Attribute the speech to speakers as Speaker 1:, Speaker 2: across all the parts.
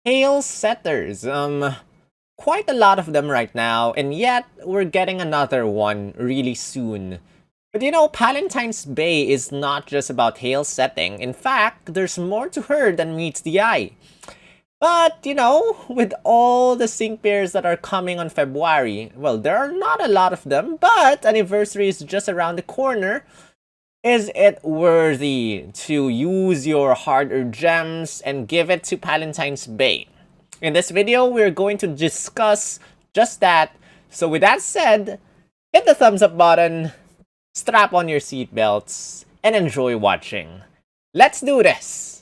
Speaker 1: Hail setters, quite a lot of them right now, and yet we're getting another one really soon. But you know, Palentine's Bay is not just about hail setting. In fact, there's more to her than meets the eye. But, you know, with all the sync pairs that are coming on February, well, there are not a lot of them, but anniversary is just around the corner. Is it worthy to use your hard-earned gems and give it to Palentine's Bay? In this video, we're going to discuss just that. So with that said, hit the thumbs up button, strap on your seatbelts, and enjoy watching. Let's do this!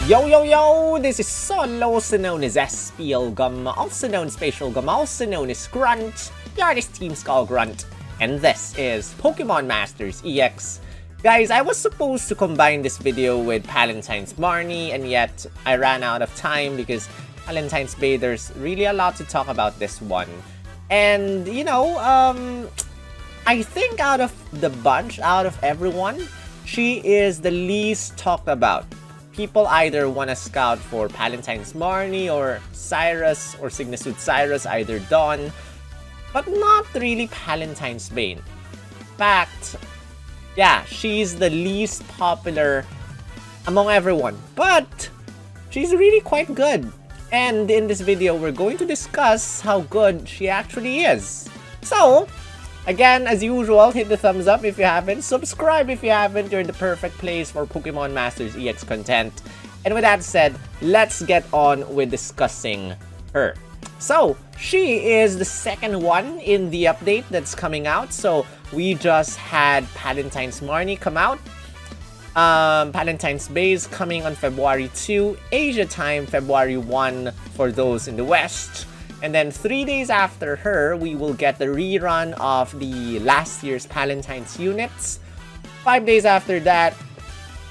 Speaker 1: Yo yo yo, this is Sol, also known as SPL Gum, also known as Spatial Gum, also known as Grunt, the artist Team Skull Grunt, and this is Pokemon Masters EX. Guys, I was supposed to combine this video with Palentine's Marnie, and yet I ran out of time because Palentine's Bay, there's really a lot to talk about this one. And, you know, I think out of the bunch, out of everyone, she is the least talked about. People either want to scout for Palentine's Marnie or Cyrus or Signasuit Cyrus, either Dawn, but not really Palentine's Bane. In fact, yeah, she's the least popular among everyone, but she's really quite good. And in this video, we're going to discuss how good she actually is. So, again, as usual, hit the thumbs up if you haven't. Subscribe if you haven't. You're in the perfect place for Pokemon Masters EX content. And with that said, let's get on with discussing her. So, she is the second one in the update that's coming out. So, we just had Palentine's Marnie come out. Palentine's Bay is coming on February 2. Asia time, February 1 for those in the West. And then 3 days after her, we will get the rerun of the last year's Palentine's units. 5 days after that,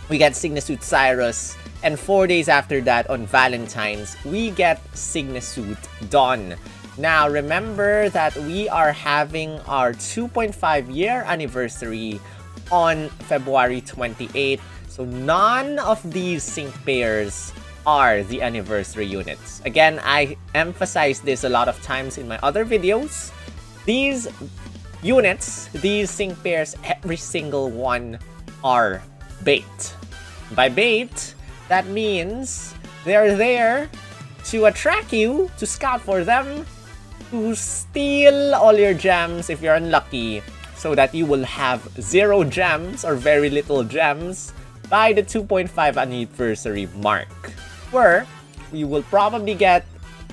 Speaker 1: we get Signasuit Cyrus. And 4 days after that, on Valentine's, we get Signasuit Dawn. Now, remember that we are having our 2.5 year anniversary on February 28th. So none of these sync pairs are the anniversary units. Again, I emphasize this a lot of times in my other videos. These units, these sync pairs, every single one are bait. By bait, that means they're there to attract you, to scout for them, to steal all your gems if you're unlucky, so that you will have 0 gems or very little gems by the 2.5 anniversary mark, where you will probably get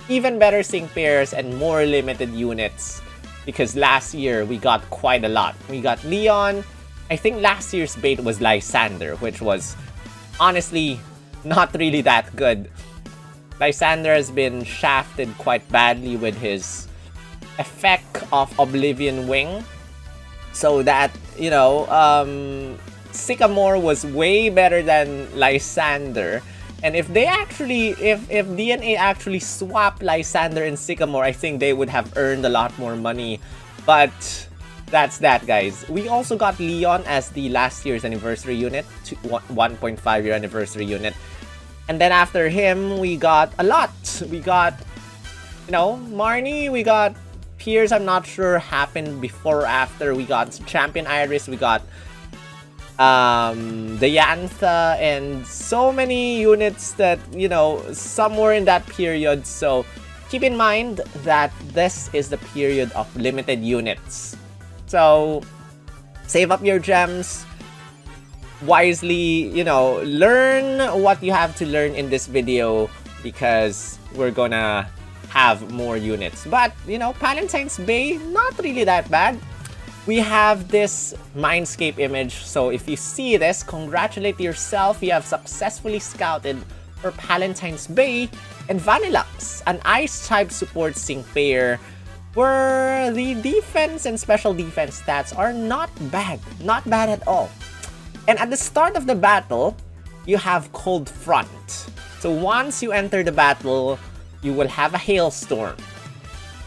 Speaker 1: even better sync pairs and more limited units, because last year we got quite a lot. We got Leon. I think last year's bait was Lysander, which was honestly not really that good. Lysander has been shafted quite badly with his effect of Oblivion Wing, so that, you know, Sycamore was way better than Lysander. And if they actually, if DNA actually swapped Lysander and Sycamore, I think they would have earned a lot more money. But that's that, guys. We also got Leon as the last year's anniversary unit, 1.5 year anniversary unit. And then after him, we got a lot. We got, you know, Marnie, we got Piers, I'm not sure happened before or after. We got Champion Iris, we got Diantha, and so many units that, you know, somewhere in that period. So keep in mind that this is the period of limited units. So save up your gems wisely, you know, learn what you have to learn in this video, because we're gonna have more units. But, you know, Palentine's Bay, not really that bad. We have this Mindscape image, so if you see this, congratulate yourself, you have successfully scouted for Palentine's Bay and Vanilluxe, an Ice-type support sync pair, where the defense and special defense stats are not bad at all. And at the start of the battle, you have Cold Front. So once you enter the battle, you will have a hailstorm.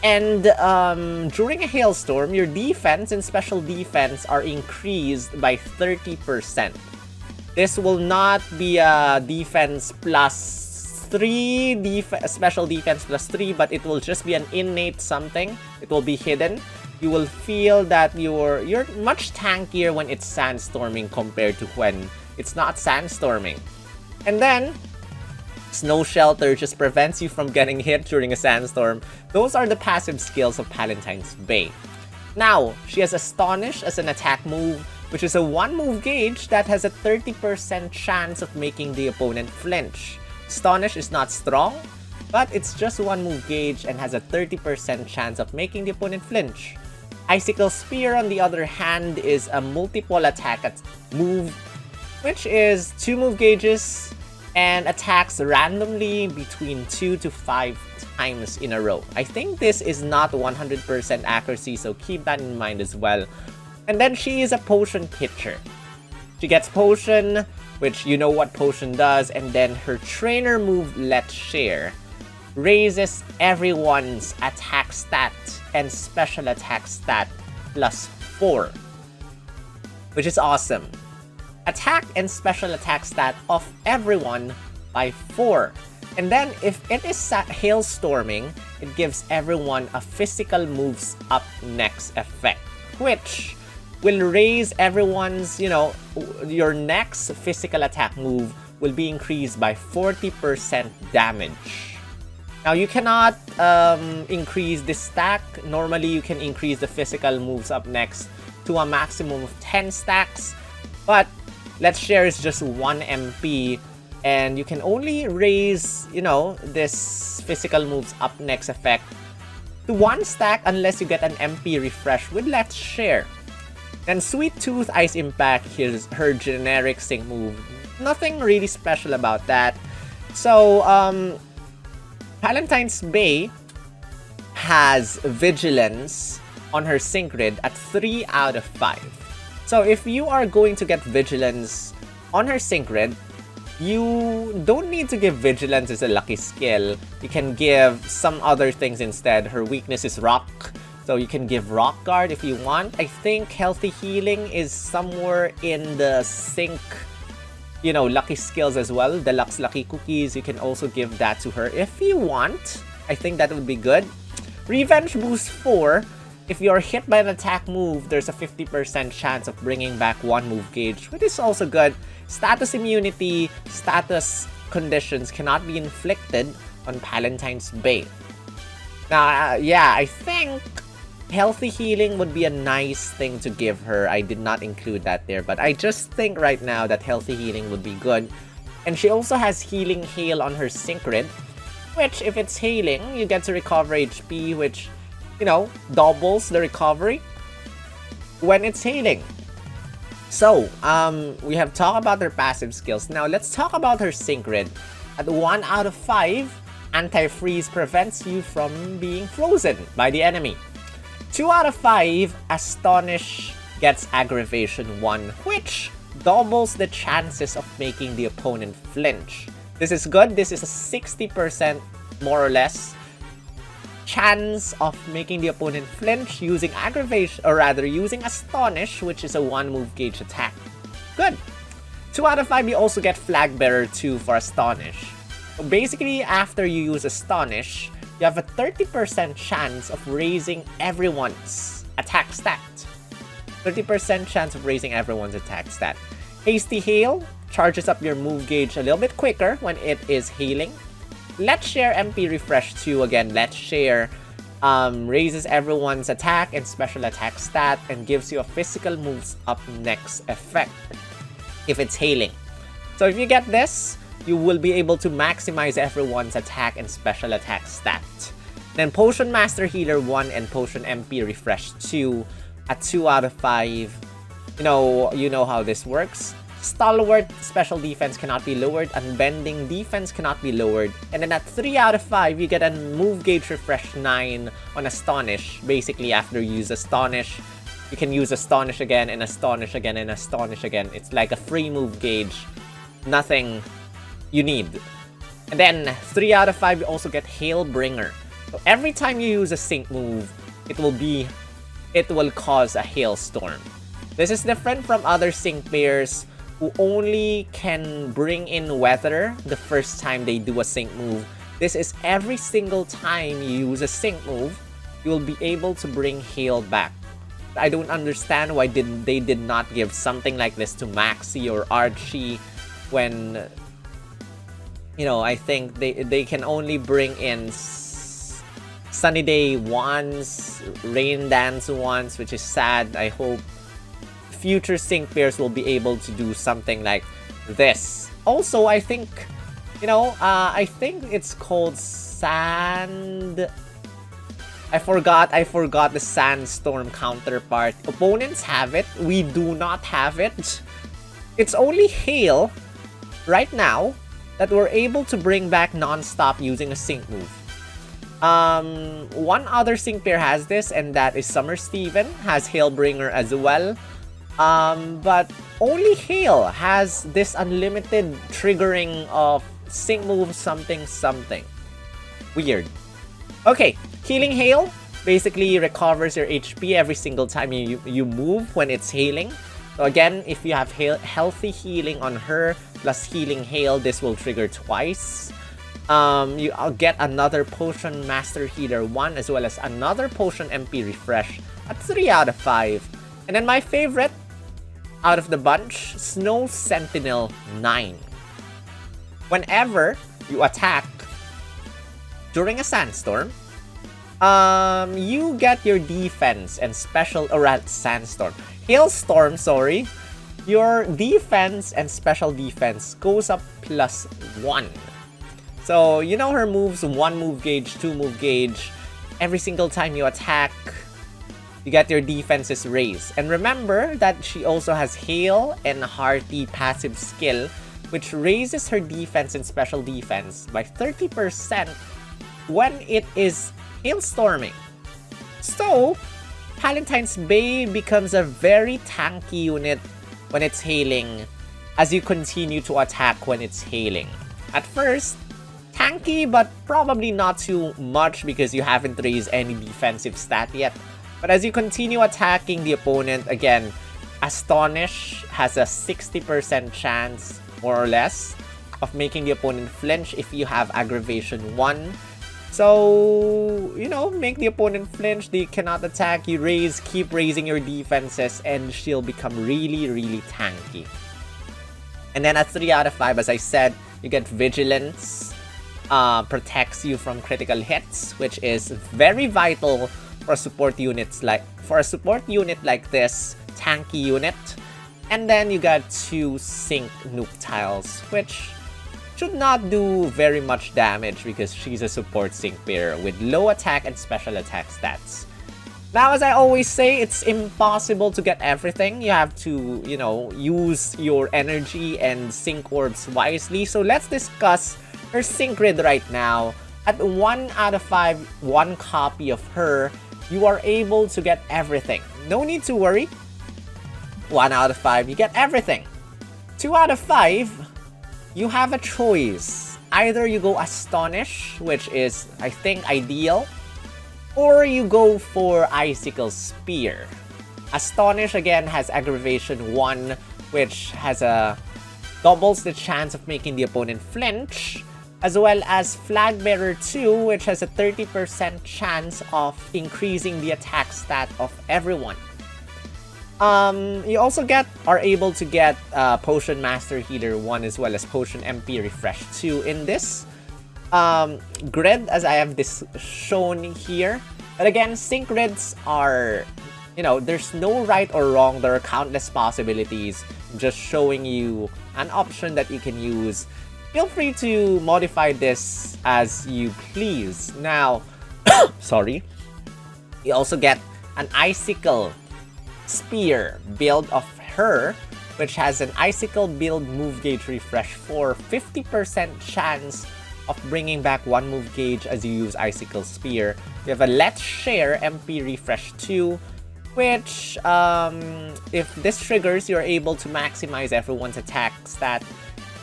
Speaker 1: And during a hailstorm, your defense and special defense are increased by 30%. This will not be a defense plus 3, special defense plus 3, but it will just be an innate something. It will be hidden. You will feel that you're much tankier when it's sandstorming compared to when it's not sandstorming. And then Snow Shelter just prevents you from getting hit during a sandstorm. Those are the passive skills of Palentine's Bay. Now, she has Astonish as an attack move, which is a 1-move gauge that has a 30% chance of making the opponent flinch. Astonish is not strong, but it's just 1-move gauge and has a 30% chance of making the opponent flinch. Icicle Spear, on the other hand, is a multiple attack move, which is 2-move gauges and attacks randomly between 2 to 5 times in a row. I think this is not 100% accuracy, so keep that in mind as well. And then she is a potion pitcher. She gets potion, which you know what potion does, and then her trainer move, Let's Share, raises everyone's attack stat and special attack stat plus 4, which is awesome. Attack and special attack stat of everyone by 4. And then if it is hailstorming, it gives everyone a physical moves up next effect, which will raise everyone's, your next physical attack move will be increased by 40% damage. Now, you cannot increase this stack. Normally, you can increase the physical moves up next to a maximum of 10 stacks. But Let's Share is just 1 MP. And you can only raise, this physical moves up next effect to 1 stack unless you get an MP refresh with Let's Share. Then Sweet Tooth Ice Impact, here's her generic sync move. Nothing really special about that. So, Palentine's Bay has Vigilance on her sync grid at 3 out of 5. So if you are going to get Vigilance on her sync grid, you don't need to give Vigilance as a lucky skill. You can give some other things instead. Her weakness is Rock, so you can give Rock Guard if you want. I think Healthy Healing is somewhere in the sync, lucky skills as well. Deluxe Lucky Cookies, you can also give that to her if you want. I think that would be good. Revenge Boost 4. If you're hit by an attack move, there's a 50% chance of bringing back 1 move gauge, which is also good. Status Immunity, status conditions cannot be inflicted on Palentine's Bay. Now, I think Healthy Healing would be a nice thing to give her. I did not include that there, but I just think right now that Healthy Healing would be good. And she also has Healing Hail on her sync grid, which if it's healing, you get to recover HP, which, doubles the recovery when it's healing. So, we have talked about her passive skills. Now, let's talk about her sync grid. At 1 out of 5, Anti-Freeze prevents you from being frozen by the enemy. 2 out of 5, Astonish gets Aggravation 1, which doubles the chances of making the opponent flinch. This is good. This is a 60% more or less chance of making the opponent flinch using Aggravation, or rather using Astonish, which is a 1-move gauge attack. Good. 2 out of 5, you also get Flag Bearer 2 for Astonish. So basically, after you use Astonish, you have a 30% chance of raising everyone's attack stat. 30% chance of raising everyone's attack stat. Hasty Hail charges up your move gauge a little bit quicker when it is healing. Let's Share MP Refresh 2, again, Let's Share raises everyone's attack and special attack stat and gives you a physical moves up next effect if it's healing. So if you get this, you will be able to maximize everyone's attack and special attack stat. Then Potion Master Healer 1 and Potion MP Refresh 2 at 2 out of 5. You know how this works. Stalwart special defense cannot be lowered, Unbending defense cannot be lowered, and then at 3 out of 5, you get a move gauge refresh 9 on Astonish. Basically, after you use Astonish, you can use Astonish again, and Astonish again, and Astonish again. It's like a free move gauge. Nothing you need. And then 3 out of 5, you also get Hailbringer. So every time you use a sync move, it will cause a hailstorm. This is different from other sync pairs who only can bring in weather the first time they do a sync move. This is every single time you use a sync move, you will be able to bring hail back. I don't understand why they did not give something like this to Maxi or Archie when, you know, I think they can only bring in Sunny Day once, Rain Dance once, which is sad. I hope future sync pairs will be able to do something like this. Also, I think, you know, I think it's called Sand. I forgot the Sandstorm counterpart. Opponents have it. We do not have it. It's only Hail right now that we're able to bring back non-stop using a sync move. One other sync pair has this, and that is Summer Steven, has Hailbringer as well. But only Hail has this unlimited triggering of sync move something something. Weird. Okay, Healing Hail basically recovers your HP every single time you move when it's healing. So again, if you have healthy healing on her plus Healing Hail, this will trigger twice. I'll get another Potion Master Healer 1 as well as another Potion MP Refresh at 3 out of 5. And then my favorite out of the bunch, Snow Sentinel 9. Whenever you attack during a sandstorm, you get your defense and special, or at sandstorm, hailstorm, sorry, your defense and special defense goes up +1. So, you know her moves, 1 move gauge, 2 move gauge. Every single time you attack, you get your defenses raised. And remember that she also has Hail and Hearty passive skill, which raises her defense and special defense by 30% when it is hailstorming. So, Palentine's Bay becomes a very tanky unit when it's hailing as you continue to attack when it's hailing. At first, tanky, but probably not too much because you haven't raised any defensive stat yet. But as you continue attacking the opponent, again, Astonish has a 60% chance, more or less, of making the opponent flinch if you have Aggravation 1. So, you know, make the opponent flinch, they cannot attack, you keep raising your defenses, and she'll become really, really tanky. And then at 3 out of 5, as I said, you get Vigilance, protects you from critical hits, which is very vital for a support unit like this, tanky unit. And then you got 2 Sync Nuke Tiles, which should not do very much damage because she's a support sync pair with low attack and special attack stats. Now, as I always say, it's impossible to get everything. You have to, you know, use your energy and sync orbs wisely. So let's discuss her sync grid right now. At 1 out of 5, 1 copy of her, you are able to get everything. No need to worry. 1 out of 5, you get everything. 2 out of 5, you have a choice. Either you go Astonish, which is, I think, ideal, or you go for Icicle Spear. Astonish, again, has Aggravation 1, which has doubles the chance of making the opponent flinch, as well as Flag Bearer 2, which has a 30% chance of increasing the attack stat of everyone. You also are able to get Potion Master Healer 1 as well as Potion MP Refresh 2 in this grid, as I have this shown here. But again, sync grids are, you know, there's no right or wrong. There are countless possibilities. I'm just showing you an option that you can use. Feel free to modify this as you please. Now, sorry, you also get an Icicle Spear build of her, which has an Icicle build move gauge refresh for 50% chance of bringing back 1 move gauge as you use Icicle Spear. You have a Let's Share MP Refresh 2, which, if this triggers, you're able to maximize everyone's attack stat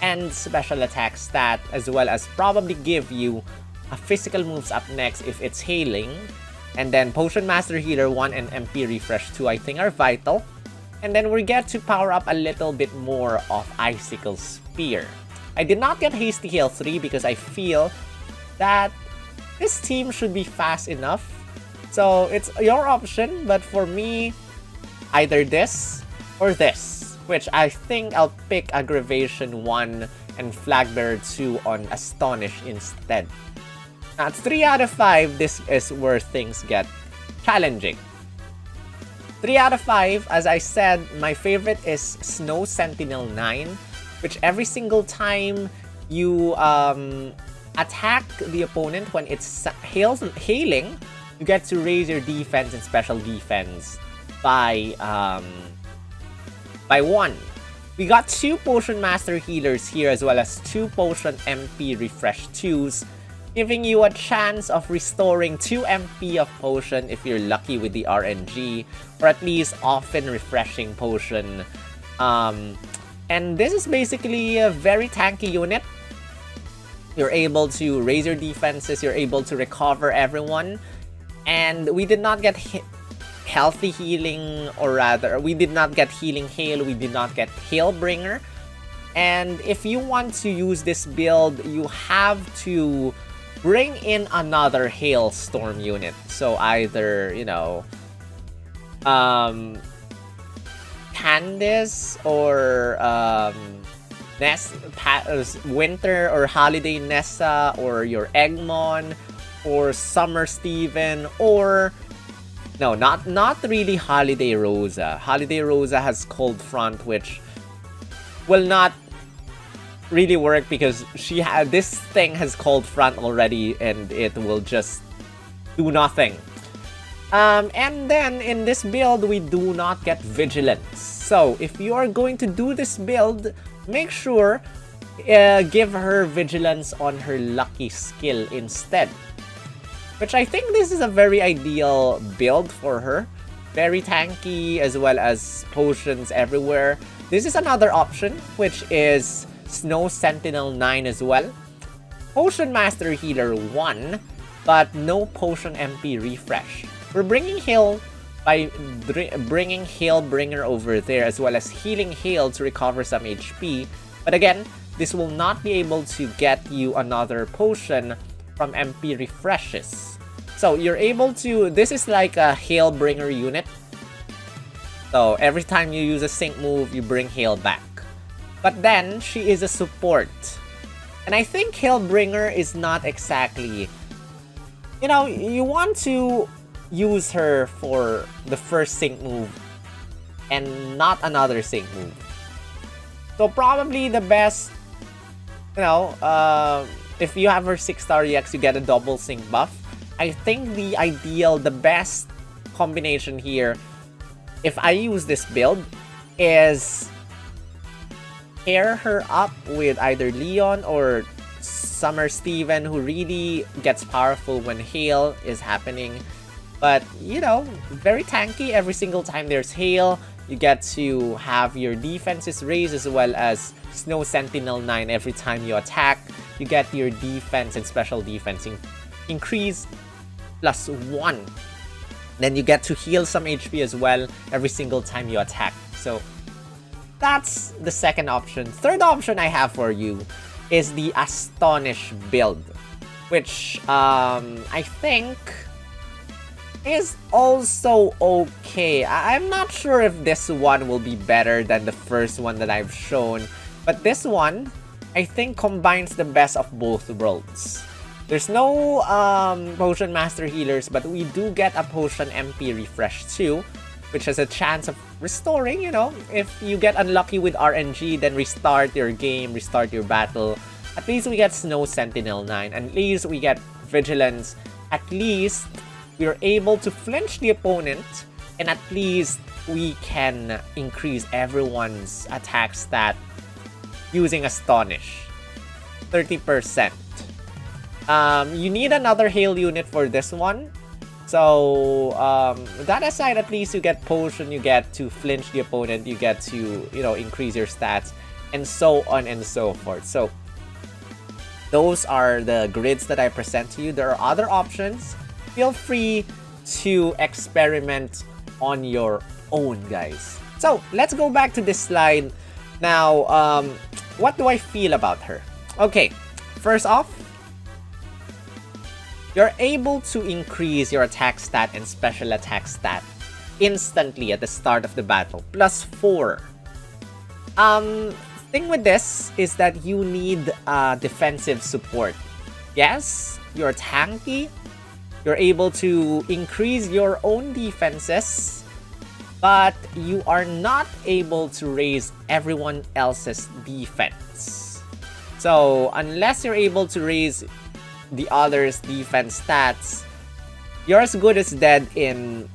Speaker 1: and special attack stat, as well as probably give you a physical moves up next if it's healing. And then Potion Master Healer 1 and MP Refresh 2 I think are vital. And then we get to power up a little bit more of Icicle Spear. I did not get Hasty Heal 3 because I feel that this team should be fast enough. So it's your option, but for me, either this or this, which I think I'll pick Aggravation 1 and Flagbearer 2 on Astonish instead. Now, at 3 out of 5, this is where things get challenging. 3 out of 5, as I said, my favorite is Snow Sentinel 9, which every single time you attack the opponent when it's hailing, you get to raise your defense and special defense by 1. We got 2 Potion Master Healers here as well as 2 Potion MP Refresh 2s, giving you a chance of restoring 2 MP of Potion if you're lucky with the RNG, or at least often refreshing Potion. And this is basically a very tanky unit. You're able to raise your defenses, you're able to recover everyone, and we did not get healthy healing, or rather, we did not get Healing Hail, we did not get Hailbringer. And if you want to use this build, you have to bring in another Hailstorm unit. So either, you know, Candice or Winter or Holiday Nessa, or your Eggmon, or Summer Steven, or no, not really Holiday Rosa. Holiday Rosa has Cold Front, which will not really work because this thing has Cold Front already, and it will just do nothing. And then in this build, we do not get Vigilance. So if you are going to do this build, make sure give her Vigilance on her lucky skill instead. Which I think this is a very ideal build for her. Very tanky as well as potions everywhere. This is another option, which is Snow Sentinel 9 as well. Potion Master Healer 1, but no Potion MP Refresh. We're bringing Hail by bringing Hailbringer over there, as well as Healing Hail to recover some HP. But again, this will not be able to get you another potion from MP refreshes. So you're able to, this is like a Hailbringer unit. So every time you use a sync move, you bring Hail back. But then, she is a support. And I think Hailbringer is not exactly, you know, you want to use her for the first sync move and not another sync move. So probably the best, you know, if you have her 6-star EX, you get a double sync buff. I think the ideal, the best combination here, if I use this build, is pair her up with either Leon or Summer Steven, who really gets powerful when Hail is happening. But, you know, very tanky every single time there's Hail. You get to have your defenses raised as well as Snow Sentinel 9 every time you attack. You get your defense and special defense increase +1. Then you get to heal some HP as well every single time you attack. So that's the second option. Third option I have for you is the Astonish build, which I think is also okay. I'm not sure if this one will be better than the first one that I've shown, but this one I think combines the best of both worlds. There's no Potion Master Healers, but we do get a Potion MP Refresh 2, which has a chance of restoring, you know, if you get unlucky with RNG, then restart your game, restart your battle. At least we get Snow Sentinel 9, at least we get Vigilance, at least we are able to flinch the opponent, and at least we can increase everyone's attack stat using Astonish. 30%. You need another Hail unit for this one. So, that aside, at least you get Potion, you get to flinch the opponent, you get to, you know, increase your stats, and so on and so forth. So, those are the grids that I present to you. There are other options. Feel free to experiment on your own, guys. So let's go back to this slide. Now, what do I feel about her? Okay, first off, you're able to increase your attack stat and special attack stat instantly at the start of the battle. +4. Thing with this is that you need defensive support. Yes, you're tanky. You're able to increase your own defenses, but you are not able to raise everyone else's defense. So unless you're able to raise the others' defense stats, you're as good as dead in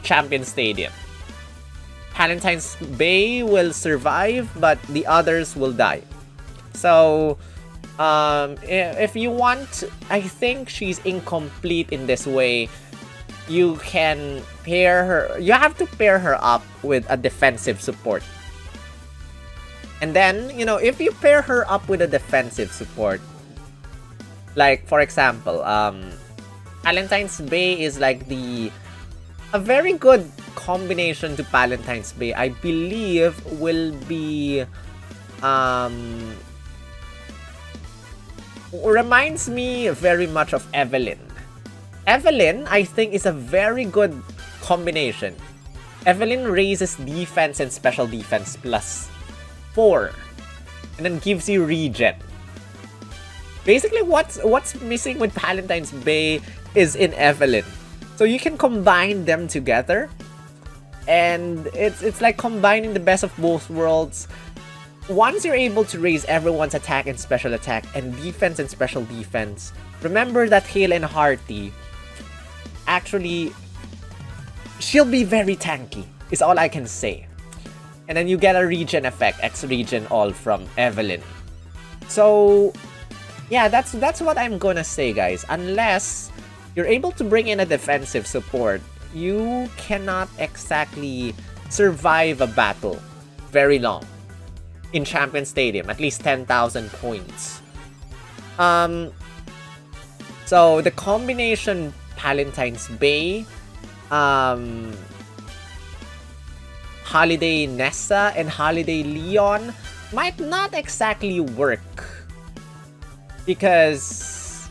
Speaker 1: Champion Stadium. Valentine's Bay will survive, but the others will die. So, if you want, I think she's incomplete in this way. You can pair her, you have to pair her up with a defensive support. And then, you know, if you pair her up with a defensive support, like for example, Valentine's Bay is like a very good combination to Valentine's Bay, I believe, will be reminds me very much of Evelyn. Evelyn, I think, is a very good combination. Evelyn raises defense and special defense +4, and then gives you regen. Basically, what's missing with Valentine's Bay is in Evelyn. So you can combine them together, and it's like combining the best of both worlds. Once you're able to raise everyone's attack and special attack, and defense and special defense, remember that Hale and Hearty, actually, she'll be very tanky, is all I can say. And then you get a regen effect, X regen all from Evelyn. So yeah, that's what I'm gonna say, guys. Unless you're able to bring in a defensive support, you cannot exactly survive a battle very long in Champion Stadium, at least 10,000 points. So the combination Valentine's Bay, Holiday Nessa, and Holiday Leon might not exactly work, because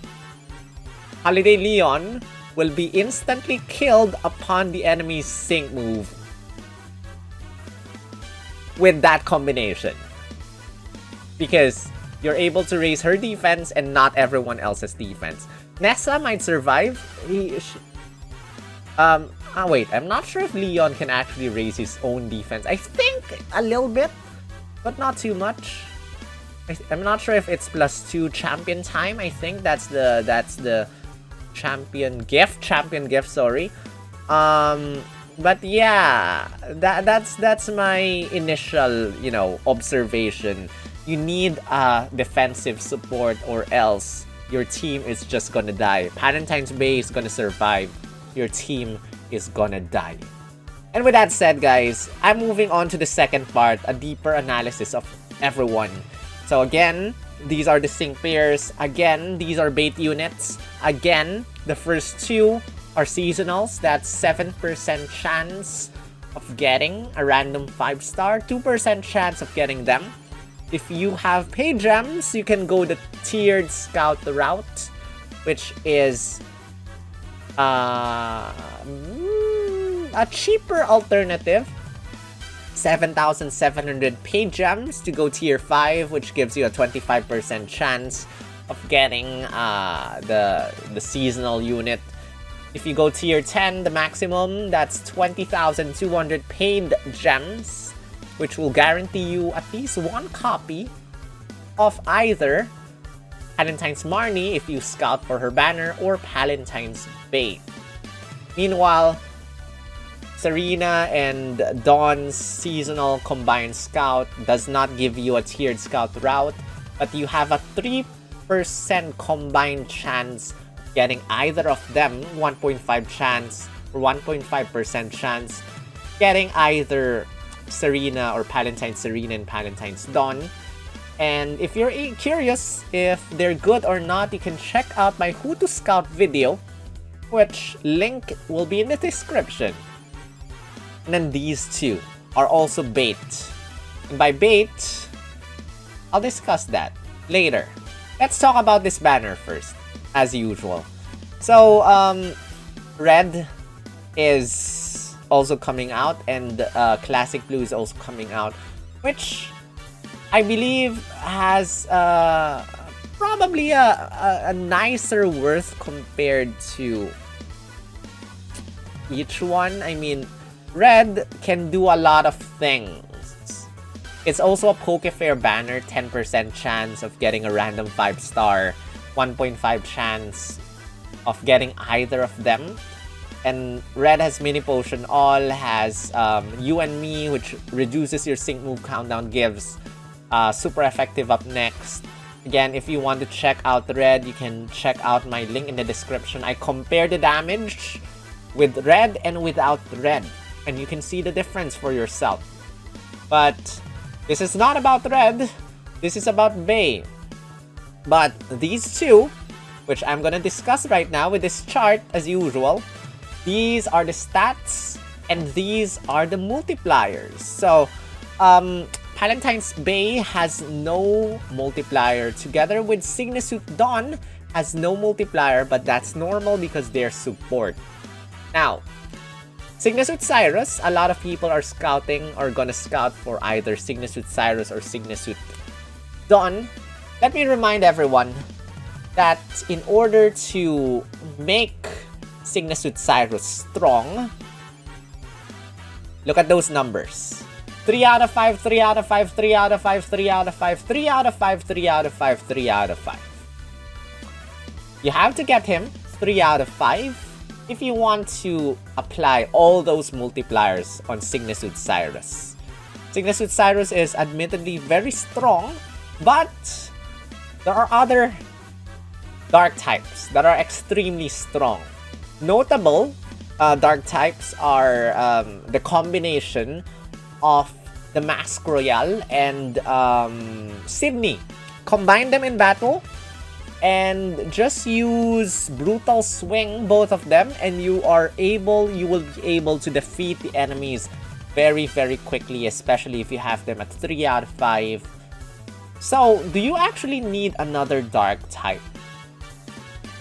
Speaker 1: Holiday Leon will be instantly killed upon the enemy's sync move with that combination, because you're able to raise her defense and not everyone else's defense. Nessa might survive. Wait, I'm not sure if Leon can actually raise his own defense. I think a little bit, but not too much. I'm not sure if it's +2 champion time. I think that's the champion gift, sorry. But yeah, that's my initial, you know, observation. You need a defensive support, or else your team is just gonna die. Valentine's Bay is gonna survive. Your team is gonna die. And with that said, guys, I'm moving on to the second part, a deeper analysis of everyone. So again, these are the sync pairs. Again, these are bait units. Again, the first two are seasonals. That's 7% chance of getting a random 5-star, 2% chance of getting them. If you have pay gems, you can go the tiered scout route, which is a cheaper alternative. 7,700 pay gems to go tier 5, which gives you a 25% chance of getting the seasonal unit. If you go tier 10, the maximum, that's 20,200 paid gems, which will guarantee you at least one copy of either Valentine's Marnie if you scout for her banner, or Valentine's Bay. Meanwhile, Serena and Dawn's seasonal combined scout does not give you a tiered scout route, but you have a 3% combined chance of getting either of them, 1.5 chance or 1.5% chance getting either Serena or Valentine's Serena and Valentine's Dawn. And if you're curious if they're good or not, you can check out my Who to Scout video, which link will be in the description. And then these two are also bait. And by bait, I'll discuss that later. Let's talk about this banner first, as usual. So, red is also coming out, and classic blue is also coming out, which I believe has probably a nicer worth compared to each one. I mean, red can do a lot of things. It's also a Pokefair banner, 10% chance of getting a random 5-star, 1.5 chance of getting either of them. And red has Mini Potion, all has You and Me, which reduces your sync move countdown, gives super effective up next. Again, if you want to check out red, you can check out my link in the description. I compare the damage with red and without red, and you can see the difference for yourself. But this is not about red, this is about Bay. But these two, which I'm gonna discuss right now with this chart as usual, these are the stats and these are the multipliers. So, Valentine's Bay has no multiplier, together with Signasuit Dawn has no multiplier, but that's normal because they're support. Now, Signasuit Cyrus, a lot of people are scouting or gonna scout for either Signasuit Cyrus or Signasuit Dawn. Let me remind everyone that in order to make Signasuit Cyrus strong, look at those numbers. 3 out of 5, 3 out of 5, 3 out of 5, 3 out of 5, 3 out of 5, 3 out of 5, 3 out of 5. You have to get him 3 out of 5 if you want to apply all those multipliers on Signasuit Cyrus. Signasuit Cyrus is admittedly very strong, but there are other dark types that are extremely strong. Notable dark types are the combination of the Mask Royale and Sydney. Combine them in battle and just use Brutal Swing, both of them, and you will be able to defeat the enemies very, very quickly, especially if you have them at 3 out of 5. So, do you actually need another dark type?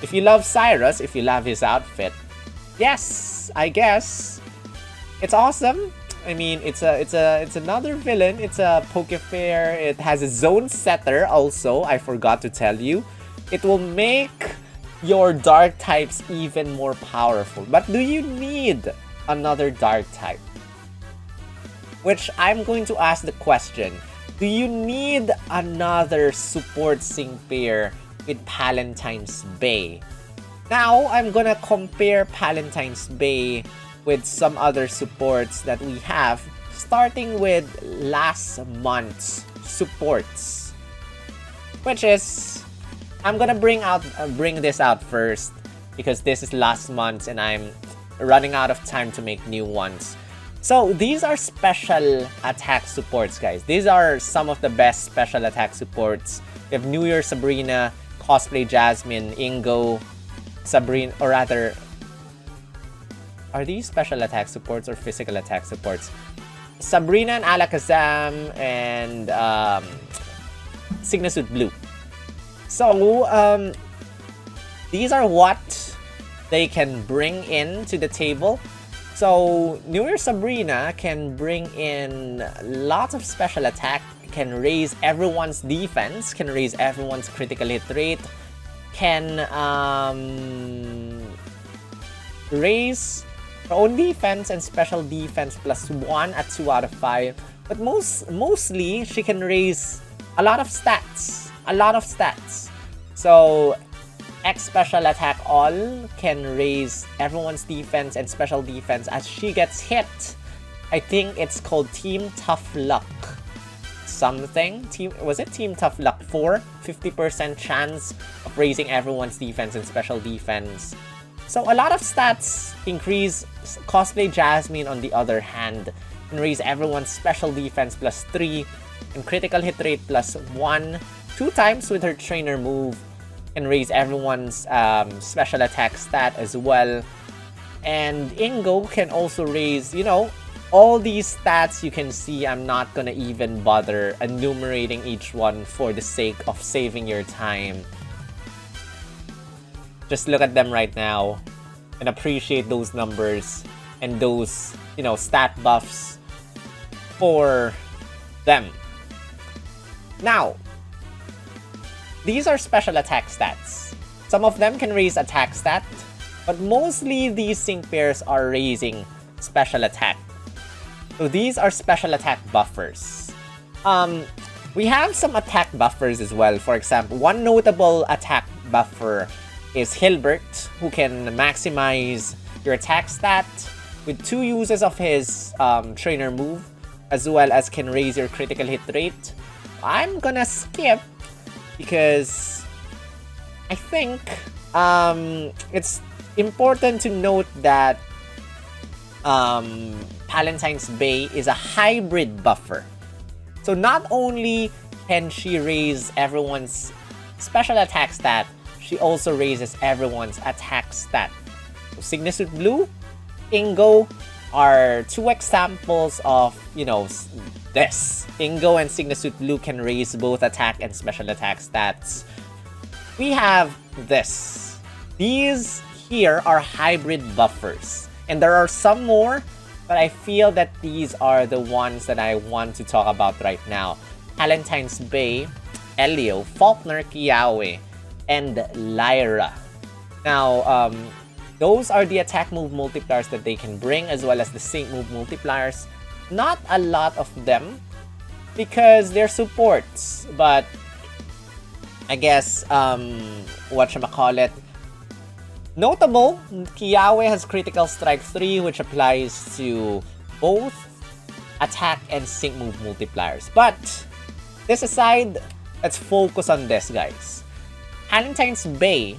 Speaker 1: If you love Cyrus, if you love his outfit, yes, I guess. It's awesome. I mean, it's another villain. It's a Pokefair. It has a zone setter also, I forgot to tell you. It will make your dark types even more powerful. But do you need another dark type? Which I'm going to ask the question. Do you need another support sync pair with Valentine's Bay? Now, I'm gonna compare Valentine's Bay with some other supports that we have, starting with last month's supports. Which is, I'm gonna bring this out first because this is last month's and I'm running out of time to make new ones. So these are special attack supports, guys. These are some of the best special attack supports. We have New Year Sabrina, Cosplay Jasmine, Ingo, Sabrina, or rather, are these special attack supports or physical attack supports? Sabrina and Alakazam and Signasuit Blue. So, these are what they can bring in to the table. So, New Year Sabrina can bring in lots of special attack, can raise everyone's defense, can raise everyone's critical hit rate, can raise her own defense and special defense +1 at 2 out of 5. But mostly, she can raise a lot of stats. So, X special attack all can raise everyone's defense and special defense as she gets hit. I think it's called Team Tough Luck something. Was it Team Tough Luck 4? 50% chance of raising everyone's defense and special defense So a lot of stats increase. Cosplay Jasmine, on the other hand, can raise everyone's special defense +3 and critical hit rate +1 2 times with her trainer move, and raise everyone's special attack stat as well. And Ingo can also raise, you know, all these stats. You can see I'm not gonna even bother enumerating each one for the sake of saving your time. Just look at them right now and appreciate those numbers and those, you know, stat buffs for them. Now, these are special attack stats. Some of them can raise attack stat, but mostly these sync pairs are raising special attack. So these are special attack buffers. We have some attack buffers as well. For example, one notable attack buffer is Hilbert, who can maximize your attack stat with 2 uses of his trainer move, as well as can raise your critical hit rate. I'm gonna skip because I think it's important to note that Valentine's Bay is a hybrid buffer. So not only can she raise everyone's special attack stat, she also raises everyone's attack stat. So Signature Blue, Ingo are 2 examples of, you know, this. Ingo and Signature Blue can raise both attack and special attack stats. We have this. These here are hybrid buffers. And there are some more, but I feel that these are the ones that I want to talk about right now. Valentine's Bay, Elio, Faulkner, Kiawe, and Lyra. Now, those are the attack move multipliers that they can bring, as well as the sync move multipliers. Not a lot of them, because they're supports, but I guess, whatchamacallit, notable, Kiawe has Critical Strike 3, which applies to both attack and sync move multipliers. But, this aside, let's focus on this, guys. Valentine's Bay,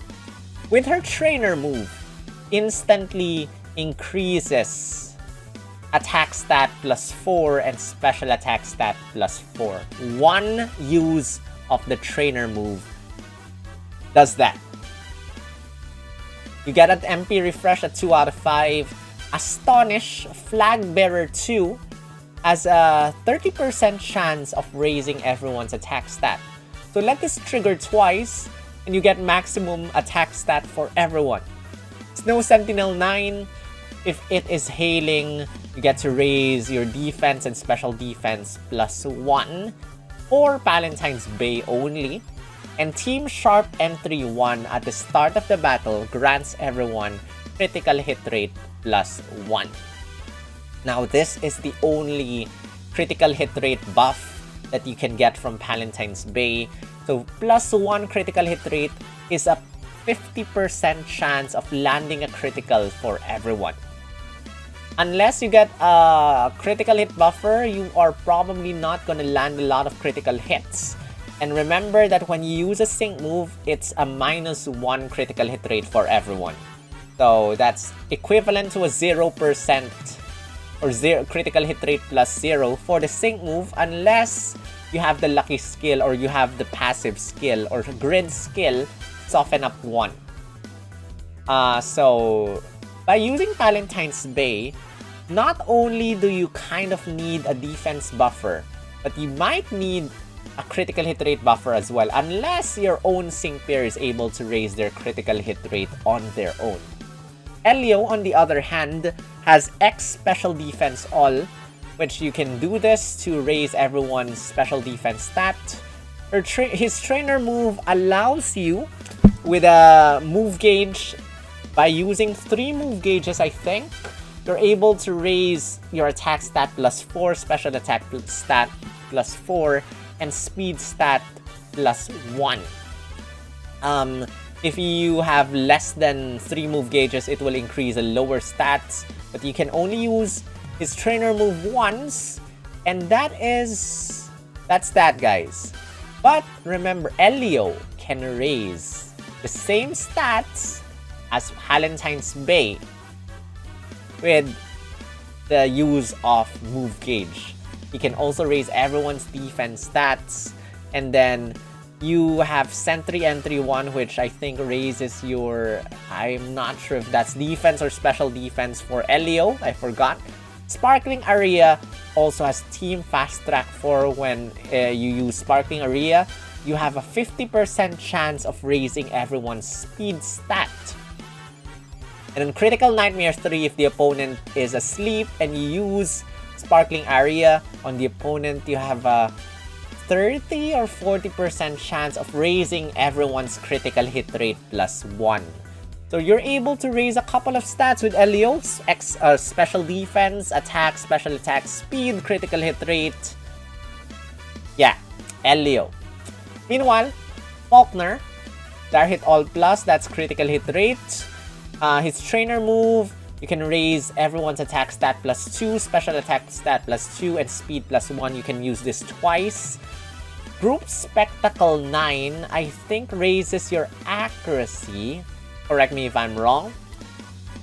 Speaker 1: with her trainer move, instantly increases attack stat +4 and special attack stat +4. One use of the trainer move does that. You get an MP refresh at 2 out of 5. Astonish, Flag Bearer 2 has a 30% chance of raising everyone's attack stat. So let this trigger twice, and you get maximum attack stat for everyone. Snow Sentinel 9, if it is hailing, you get to raise your defense and special defense +1 for Valentine's Bay only. And Team Sharp Entry 1 at the start of the battle grants everyone critical hit rate +1. Now, this is the only critical hit rate buff that you can get from Valentine's Bay. So, +1 critical hit rate is a 50% chance of landing a critical for everyone. Unless you get a critical hit buffer, you are probably not gonna land a lot of critical hits. And remember that when you use a sync move, it's a -1 critical hit rate for everyone. So that's equivalent to a 0% or critical hit rate +0 for the sync move, unless you have the lucky skill or you have the passive skill or grid skill, Soften Up 1. So by using Valentine's Bay, not only do you kind of need a defense buffer, but you might need a critical hit rate buffer as well, unless your own sync pair is able to raise their critical hit rate on their own. Elio, on the other hand, has X Special Defense All, which you can do this to raise everyone's special defense stat. His trainer move allows you, with a move gauge, by using 3 move gauges, I think, you're able to raise your attack stat +4, special attack stat +4, and speed stat +1. If you have less than 3 move gauges, it will increase the lower stats, but you can only use his trainer move once, and that's that, guys. But remember, Elio can raise the same stats as Valentine's Bay with the use of move gauge. You can also raise everyone's defense stats, and then you have Sentry Entry 1, which I think raises your... I'm not sure if that's defense or special defense for Elio. I forgot. Sparkling Area also has Team Fast Track 4. When you use Sparkling Area, you have a 50% chance of raising everyone's speed stat. And in Critical Nightmare 3, if the opponent is asleep and you use Sparkling Area on the opponent, you have a 30 or 40% chance of raising everyone's critical hit rate +1. So you're able to raise a couple of stats with Elio's special defense, attack, special attack, speed, critical hit rate. Yeah, Elio. Meanwhile, Faulkner, Dire Hit All Plus, that's critical hit rate. His trainer move, you can raise everyone's attack stat +2, special attack stat +2, and speed +1. You can use this twice. Group Spectacle 9, I think, raises your accuracy. Correct me if I'm wrong.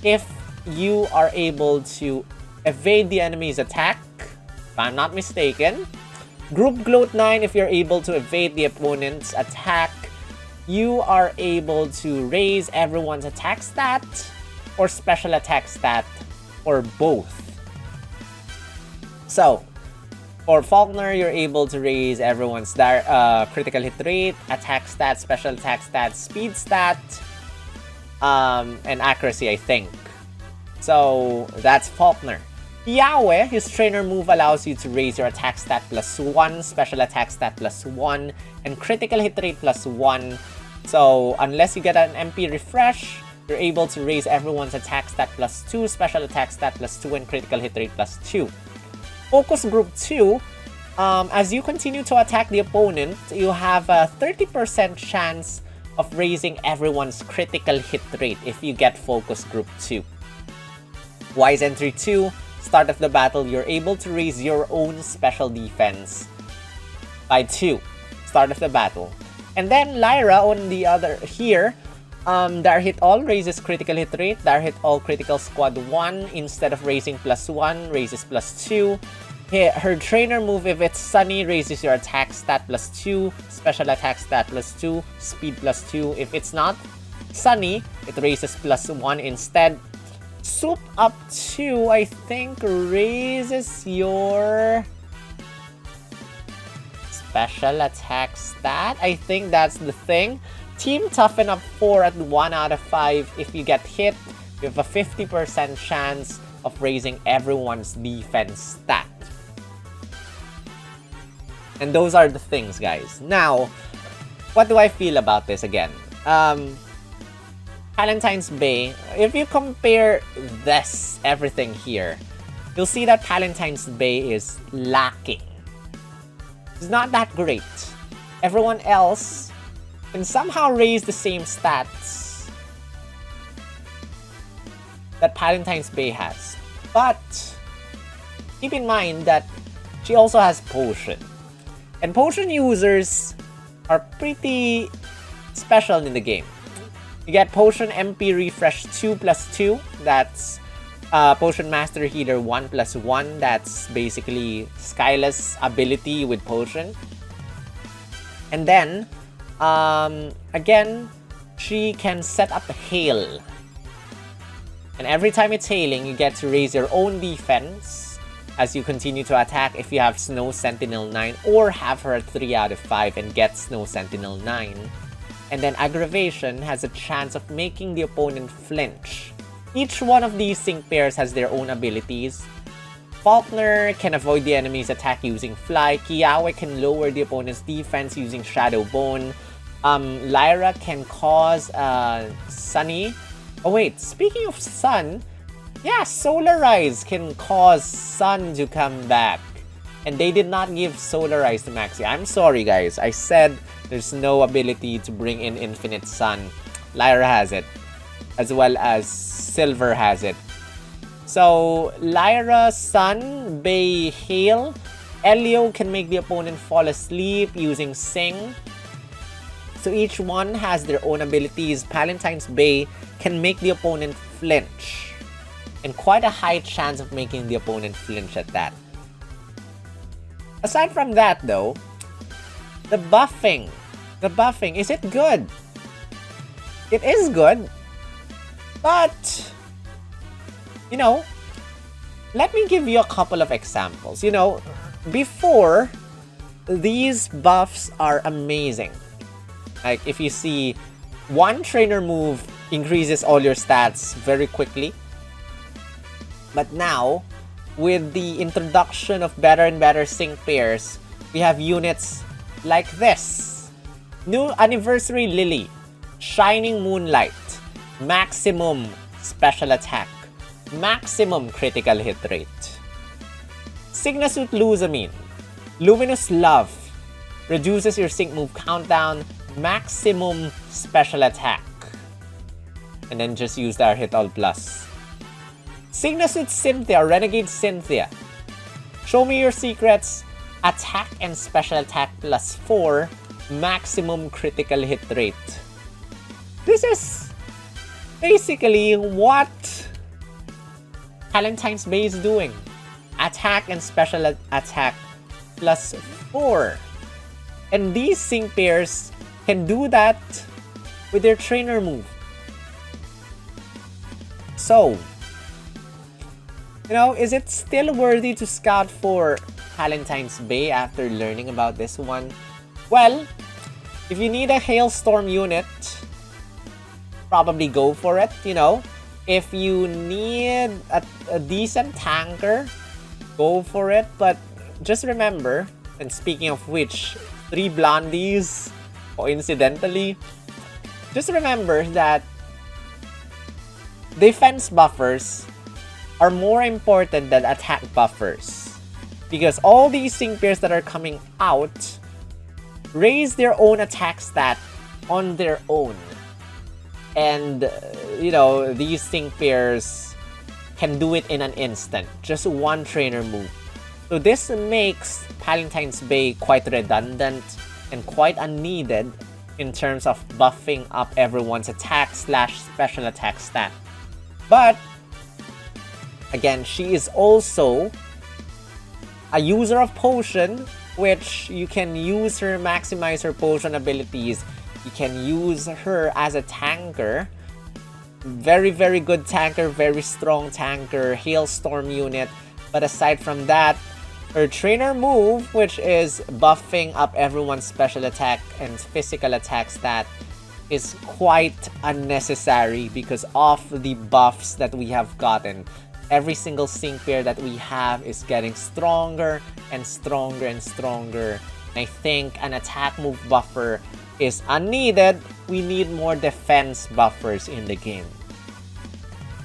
Speaker 1: If you are able to evade the enemy's attack, if I'm not mistaken. Group Gloat 9, if you're able to evade the opponent's attack, you are able to raise everyone's attack stat or special attack stat, or both. So, for Faulkner, you're able to raise everyone's critical hit rate, attack stat, special attack stat, speed stat, and accuracy, I think. So, that's Faulkner. Yahweh, his trainer move allows you to raise your attack stat +1, special attack stat +1, and critical hit rate +1. So, unless you get an MP refresh, you're able to raise everyone's attack stat +2, special attack stat +2, and critical hit rate +2. Focus Group 2, as you continue to attack the opponent, you have a 30% chance of raising everyone's critical hit rate if you get Focus Group 2. Wise Entry 2, start of the battle, you're able to raise your own special defense by 2, start of the battle. And then Lyra on the other here, Dire Hit All raises critical hit rate, Dire Hit All critical squad 1, instead of raising +1, raises +2. Her trainer move, if it's Sunny, raises your attack stat +2, special attack stat +2, speed +2. If it's not Sunny, it raises +1 instead. Soup Up 2, I think, raises your special attack stat. I think that's the thing. Team Toughen Up 4 at 1 out of 5. If you get hit, you have a 50% chance of raising everyone's defense stat. And those are the things, guys. Now, what do I feel about this again? Valentine's Bay, if you compare this, everything here, you'll see that Valentine's Bay is lacking. It's not that great. Everyone else can somehow raise the same stats that Valentine's Bay has. But keep in mind that she also has potion. And potion users are pretty special in the game. You get Potion MP Refresh 2+2. That's Potion Master Healer 1+1. That's basically Skyla's ability with Potion. And then, again, she can set up Hail. And every time it's hailing, you get to raise your own defense as you continue to attack if you have Snow Sentinel 9, or have her at 3 out of 5 and get Snow Sentinel 9. And then Aggravation has a chance of making the opponent flinch. Each one of these sync pairs has their own abilities. Faulkner can avoid the enemy's attack using Fly. Kiawe can lower the opponent's defense using Shadow Bone. Lyra can cause Sunny. Oh wait, speaking of Sun, yeah, Solarize can cause Sun to come back. And they did not give Solarize to Maxi. I'm sorry, guys. I said there's no ability to bring in Infinite Sun. Lyra has it, as well as Silver has it. So, Lyra, Sun, Bay, Hail. Elio can make the opponent fall asleep using Sing. So each one has their own abilities. Palentine's Bay can make the opponent flinch, and quite a high chance of making the opponent flinch at that. Aside from that though, the buffing, is it good? It is good, but, you know, let me give you a couple of examples. You know, before, these buffs are amazing. Like, if you see, one trainer move increases all your stats very quickly. But now, with the introduction of better and better sync pairs, we have units like this. New Anniversary Lily, Shining Moonlight, maximum special attack, maximum critical hit rate. Signasuit Luzamine, Luminous Love, reduces your sync move countdown, maximum special attack. And then just use the hit all plus. Signasuit Cynthia, Renegade Cynthia, Show Me Your Secrets, attack and special attack plus 4, maximum critical hit rate. This is basically what Valentine's Bay is doing. Attack and special attack plus 4. And these sync pairs can do that with their trainer move. So, you know, is it still worthy to scout for Valentine's Bay after learning about this one? Well, if you need a Hailstorm unit, probably go for it, you know. If you need a decent tanker, go for it. But just remember, and speaking of which, 3 blondies, coincidentally, just remember that defense buffers are more important than attack buffers. Because all these sync pairs that are coming out raise their own attack stat on their own. And, you know, these sync pairs can do it in an instant. Just one trainer move. So this makes Valentine's Bay quite redundant and quite unneeded in terms of buffing up everyone's attack / special attack stat. But, again, she is also a user of potion, which you can use her, maximize her potion abilities. You can use her as a tanker. Very, very good tanker, very strong tanker, Hailstorm unit. But aside from that, her trainer move, which is buffing up everyone's special attack and physical attack stat, is quite unnecessary because of the buffs that we have gotten. Every single sync pair that we have is getting stronger and stronger and stronger. I think an attack move buffer is unneeded. We need more defense buffers in the game.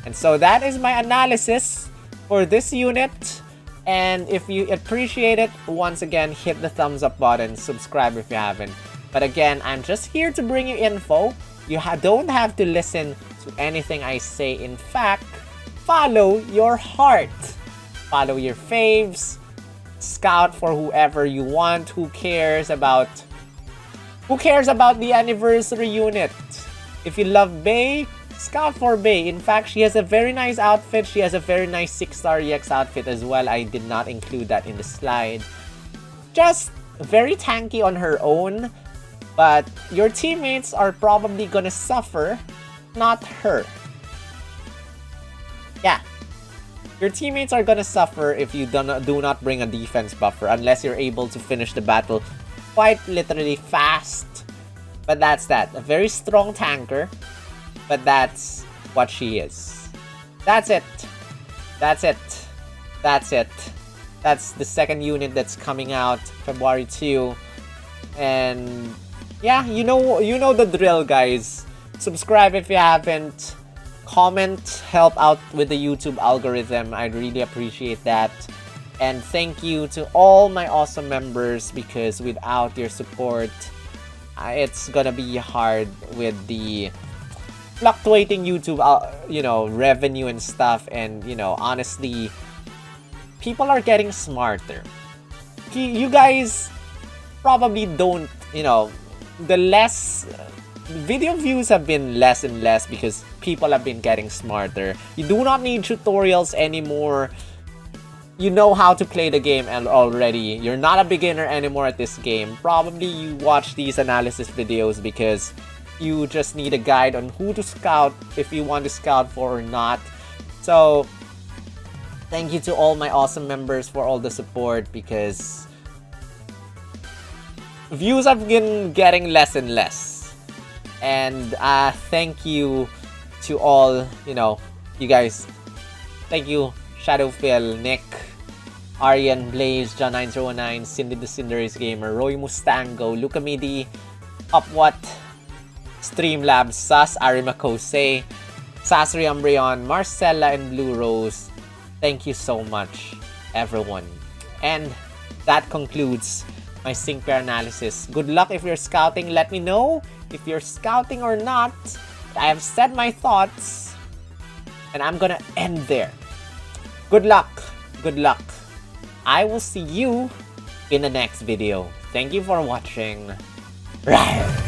Speaker 1: And so that is my analysis for this unit. And if you appreciate it, once again, hit the thumbs up button, subscribe if you haven't. But again, I'm just here to bring you info. You don't have to listen to anything I say. In fact, follow your heart. Follow your faves. Scout for whoever you want. Who cares about the anniversary unit? If you love Bay, scout for Bay. In fact, she has a very nice outfit. She has a very nice 6-star EX outfit as well. I did not include that in the slide. Just very tanky on her own. But your teammates are probably gonna suffer, not her. Yeah. Your teammates are gonna suffer if you do not bring a defense buffer unless you're able to finish the battle quite literally fast. But that's that. A very strong tanker. But that's what she is. That's it. That's it. That's it. That's the second unit that's coming out February 2. And yeah, you know the drill, guys. Subscribe if you haven't. Comment, help out with the YouTube algorithm. I'd really appreciate that. And thank you to all my awesome members, because without your support, it's gonna be hard with the fluctuating YouTube, revenue and stuff. And, honestly, people are getting smarter. You guys probably don't, the less video views have been less and less because people have been getting smarter. You do not need tutorials anymore. You know how to play the game already. You're not a beginner anymore at this game. Probably you watch these analysis videos because you just need a guide on who to scout, if you want to scout for or not. So thank you to all my awesome members for all the support, because views have been getting less and less. And thank you to all, you guys. Thank you, Shadowphil, Nick, Aryan, Blaze, John9019, Cindy the Cinderace Gamer, Roy Mustango, Luca Midi, Upwhat, Streamlabs, Sas, Arimakose, Sasri Umbreon, Marcella, and Blue Rose. Thank you so much, everyone. And that concludes my sync pair analysis. Good luck if you're scouting. Let me know if you're scouting or not. I have said my thoughts, and I'm gonna end there. Good luck. Good luck. I will see you in the next video. Thank you for watching. Right.